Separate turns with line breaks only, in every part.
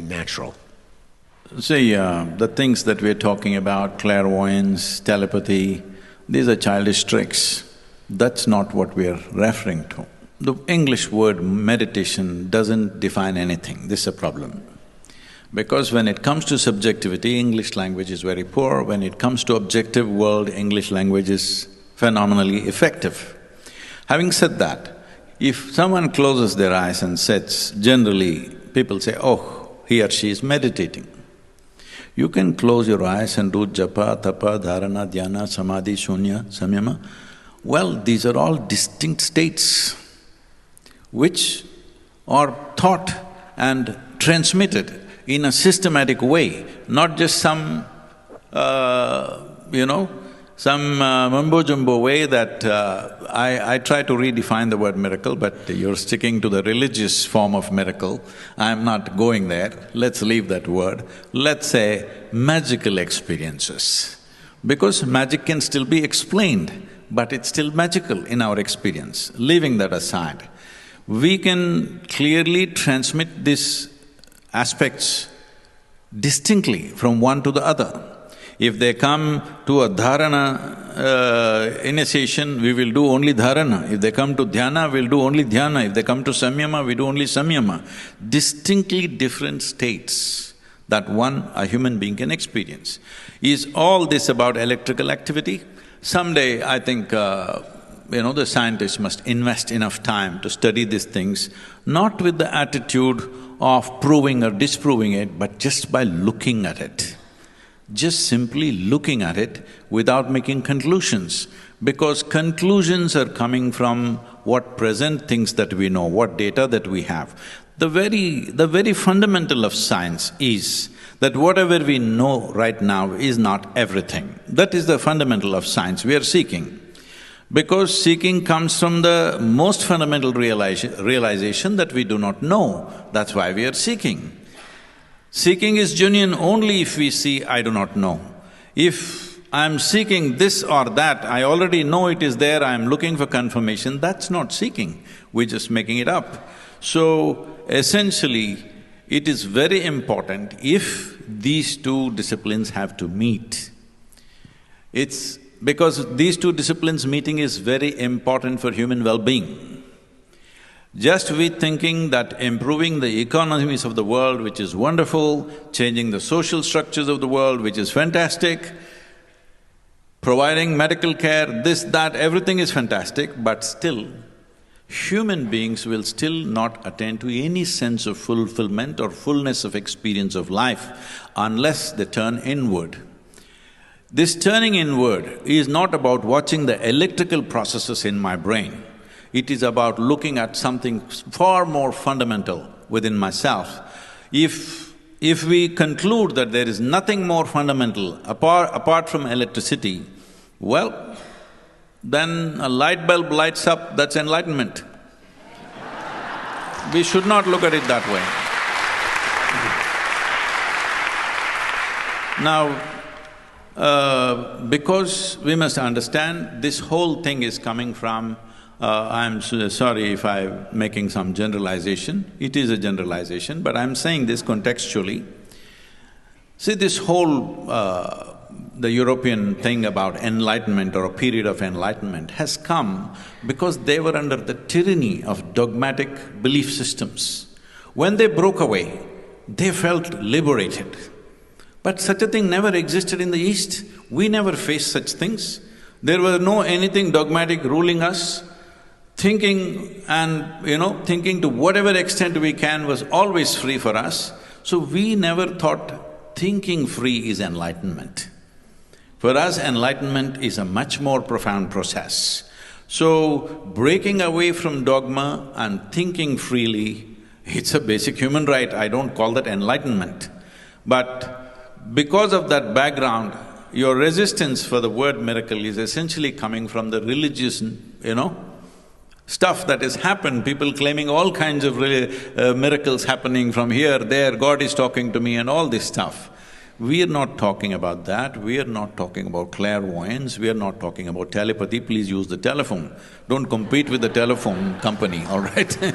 natural.
See, the things that we're talking about, clairvoyance, telepathy, these are childish tricks. That's not what we're referring to. The English word meditation doesn't define anything, this is a problem. Because when it comes to subjectivity, English language is very poor. When it comes to objective world, English language is phenomenally effective. Having said that, if someone closes their eyes and sits, generally people say, oh, he or she is meditating. You can close your eyes and do japa, tapa, dharana, dhyana, samadhi, shunya, samyama. Well, these are all distinct states which are taught and transmitted in a systematic way, not just some, some mumbo-jumbo way that I try to redefine the word miracle, but you're sticking to the religious form of miracle. I'm not going there, let's leave that word. Let's say magical experiences. Because magic can still be explained, but it's still magical in our experience. Leaving that aside, we can clearly transmit these aspects distinctly from one to the other. If they come to a dharana initiation, we will do only dharana. If they come to dhyana, we'll do only dhyana. If they come to samyama, we do only samyama. Distinctly different states that a human being can experience. Is all this about electrical activity? Someday, I think, the scientists must invest enough time to study these things, not with the attitude of proving or disproving it, but just by looking at it. Just simply looking at it without making conclusions, because conclusions are coming from what present things that we know, what data that we have. The very fundamental of science is that whatever we know right now is not everything. That is the fundamental of science we are seeking. Because seeking comes from the most fundamental realization that we do not know, that's why we are seeking. Seeking is genuine only if we see, I do not know. If I'm seeking this or that, I already know it is there, I'm looking for confirmation, that's not seeking, we're just making it up. So, essentially, it is very important if these two disciplines have to meet. It's because these two disciplines meeting is very important for human well-being. Just we thinking that improving the economies of the world, which is wonderful, changing the social structures of the world, which is fantastic, providing medical care, this, that, everything is fantastic, but still, human beings will still not attain to any sense of fulfillment or fullness of experience of life unless they turn inward. This turning inward is not about watching the electrical processes in my brain. It is about looking at something far more fundamental within myself. If we conclude that there is nothing more fundamental apart from electricity, well, then a light bulb lights up, that's enlightenment. We should not look at it that way. Now, because we must understand this whole thing is coming from, I'm sorry if I'm making some generalization, it is a generalization, but I'm saying this contextually. See, this whole the European thing about enlightenment or a period of enlightenment has come because they were under the tyranny of dogmatic belief systems. When they broke away, they felt liberated. But such a thing never existed in the East. We never faced such things. There was no anything dogmatic ruling us. Thinking and, thinking to whatever extent we can was always free for us. So we never thought thinking free is enlightenment. For us, enlightenment is a much more profound process. So, breaking away from dogma and thinking freely, it's a basic human right, I don't call that enlightenment. But because of that background, your resistance for the word miracle is essentially coming from the religious, stuff that has happened, people claiming all kinds of miracles happening from here, there, God is talking to me and all this stuff. We are not talking about that, we are not talking about clairvoyance, we are not talking about telepathy, please use the telephone. Don't compete with the telephone company, all right?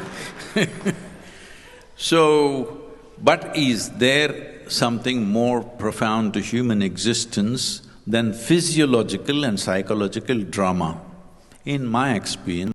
So, But is there something more profound to human existence than physiological and psychological drama? In my experience,